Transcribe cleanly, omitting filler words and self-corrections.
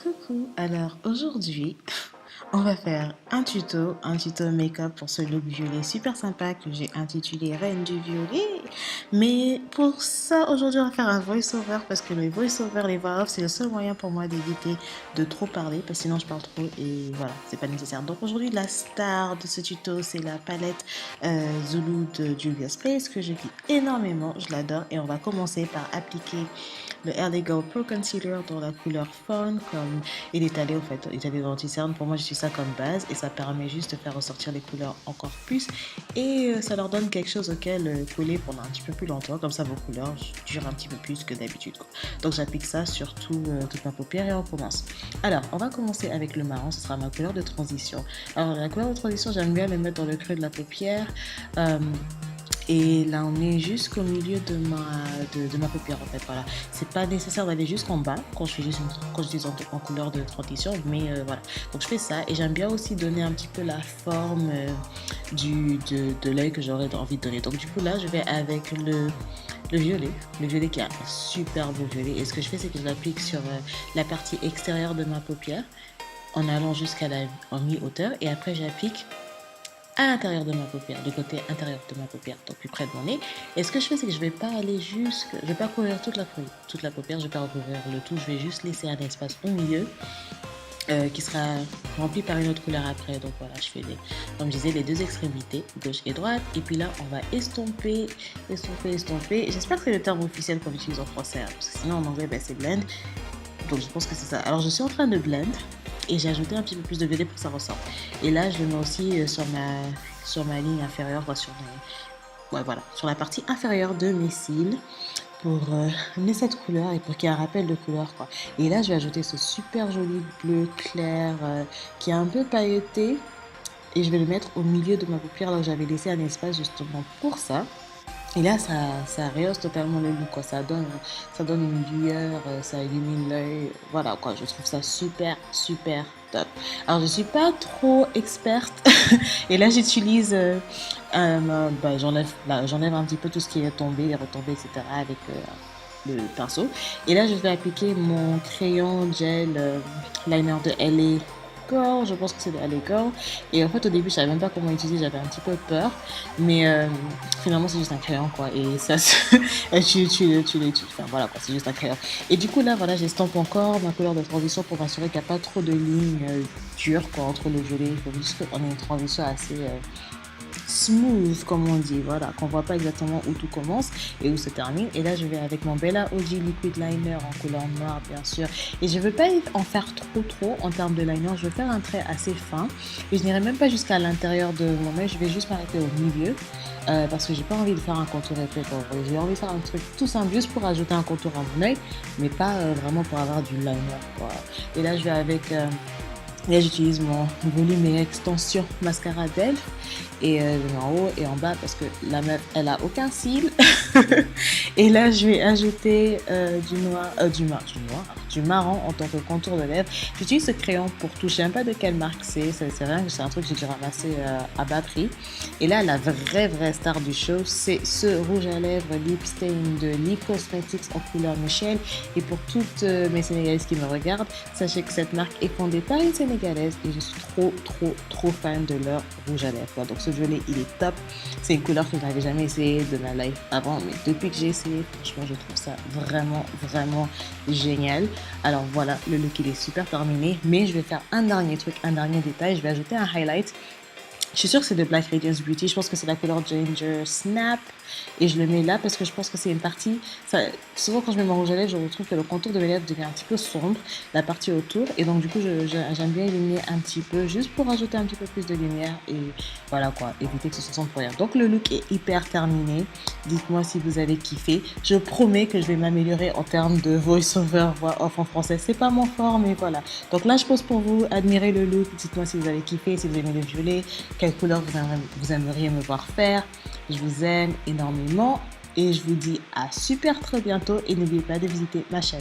Coucou, alors aujourd'hui, on va faire un tuto make-up pour ce look violet super sympa que j'ai intitulé Reine du violet. Mais pour ça, aujourd'hui, on va faire un voice-over parce que les voice-over, les voix off, c'est le seul moyen pour moi d'éviter de trop parler parce que sinon je parle trop et voilà, c'est pas nécessaire. Donc aujourd'hui, la star de ce tuto, c'est la palette Zulu de Juvia's Place que je kiffe énormément, je l'adore et on va commencer par appliquer le LA Girl Pro Concealer dans la couleur Fawn comme il est allé au fait, il est allé dans l'anti-cerne. Pour moi, j'utilise ça comme base et ça permet juste de faire ressortir les couleurs encore plus et ça leur donne quelque chose auquel coller pendant un petit peu plus longtemps. Comme ça, vos couleurs durent un petit peu plus que d'habitude. Donc, j'applique ça sur toute ma paupière et on commence. Alors, on va commencer avec le marron. Ce sera ma couleur de transition. Alors, la couleur de transition, j'aime bien le mettre dans le creux de la paupière. Et là, on est jusqu'au milieu de ma paupière, en fait, voilà. C'est pas nécessaire d'aller jusqu'en bas quand je fais juste quand je dis en couleur de transition, mais voilà. Donc, je fais ça et j'aime bien aussi donner un petit peu la forme de l'œil que j'aurais envie de donner. Donc, du coup, là, je vais avec le violet qui a un super beau violet. Et ce que je fais, c'est que je l'applique sur la partie extérieure de ma paupière en allant jusqu'à en mi-hauteur et après, j'applique à l'intérieur de ma paupière, du côté intérieur de ma paupière, donc plus près de mon nez. Et ce que je fais, c'est que je vais pas aller je vais pas couvrir toute la paupière, je vais pas recouvrir le tout, je vais juste laisser un espace au milieu qui sera rempli par une autre couleur après. Donc voilà, je fais comme je disais, les deux extrémités, gauche et droite. Et puis là, on va estomper. J'espère que c'est le terme officiel qu'on utilise en français, hein, parce que sinon en anglais, ben, c'est blend. Donc je pense que c'est ça. Alors je suis en train de blend et j'ai ajouté un petit peu plus de violet pour que ça ressorte. Et là je le mets aussi sur ma ligne inférieure, sur la partie inférieure de mes cils pour amener cette couleur et pour qu'il y ait un rappel de couleur, quoi. Et là je vais ajouter ce super joli bleu clair qui est un peu pailleté et je vais le mettre au milieu de ma paupière là où j'avais laissé un espace justement pour ça. Et là, ça rehausse totalement le look, quoi. Ça donne une lueur, ça illumine l'œil. Voilà, quoi. Je trouve ça super, super top. Alors, je suis pas trop experte. Et là, j'utilise, j'enlève un petit peu tout ce qui est tombé, les retombées, etc. avec le pinceau. Et là, je vais appliquer mon crayon gel liner de LA Girl, je pense que c'est de LA Girl. Et en fait, au début, je savais même pas comment utiliser, j'avais un petit peu peur. Mais finalement, c'est juste un crayon, quoi. Et ça, enfin, voilà, quoi, c'est juste un crayon. Et du coup, là, voilà, j'estompe encore ma couleur de transition pour m'assurer qu'il n'y a pas trop de lignes dures, quoi, entre le violet. Il faut juste qu'on ait une transition assez smooth, comme on dit, voilà, qu'on voit pas exactement où tout commence et où se termine. Et là, je vais avec mon Bella OG Liquid Liner en couleur noire, bien sûr. Et je veux pas en faire trop en termes de liner. Je veux faire un trait assez fin. Et je n'irai même pas jusqu'à l'intérieur de mon œil. Je vais juste m'arrêter au milieu. Parce que j'ai pas envie de faire un contour épais. J'ai envie de faire un truc tout simple juste pour ajouter un contour à mon œil, mais pas vraiment pour avoir du liner, quoi. Et là, je vais avec là, j'utilise mon volume et extension mascara d'Elf et en haut et en bas parce que la meuf, elle a aucun cil. Et là, je vais ajouter du marron en tant que contour de lèvres. J'utilise ce crayon pour tout. Je sais même pas de quelle marque c'est rien, c'est un truc que j'ai dû ramasser à bas prix. Et là, la vraie star du show, c'est ce rouge à lèvres Lip Stain de Lip Cosmetics en couleur Michel. Et pour toutes mes Sénégalaises qui me regardent, sachez que cette marque est fondée par une Sénégalaise et je suis trop fan de leur rouge à lèvres. Donc ce violet, il est top. C'est une couleur que je n'avais jamais essayé de ma life avant, mais depuis que j'ai essayé, franchement, je trouve ça vraiment génial. Alors voilà, le look, il est super terminé, mais je vais faire un dernier truc, un dernier détail. Je vais ajouter un highlight. Je suis sûre que c'est de Black Radiance Beauty. Je pense que c'est la couleur Ginger Snap. Et je le mets là parce que je pense que c'est une partie. Souvent, quand je mets mon rouge à lèvres, je retrouve que le contour de mes lèvres devient un petit peu sombre, la partie autour. Et donc, du coup, j'aime bien illuminer un petit peu, juste pour ajouter un petit peu plus de lumière. Et voilà quoi, éviter que ce soit sombre pour rien. Donc, le look est hyper terminé. Dites-moi si vous avez kiffé. Je promets que je vais m'améliorer en termes de voice-over, voix off en français. C'est pas mon fort, mais voilà. Donc là, je pose pour vous. Admirez le look. Dites-moi si vous avez kiffé, si vous aimez le violet, quelle couleur vous aimeriez me voir faire. Je vous aime énormément et je vous dis à super très bientôt et n'oubliez pas de visiter ma chaîne.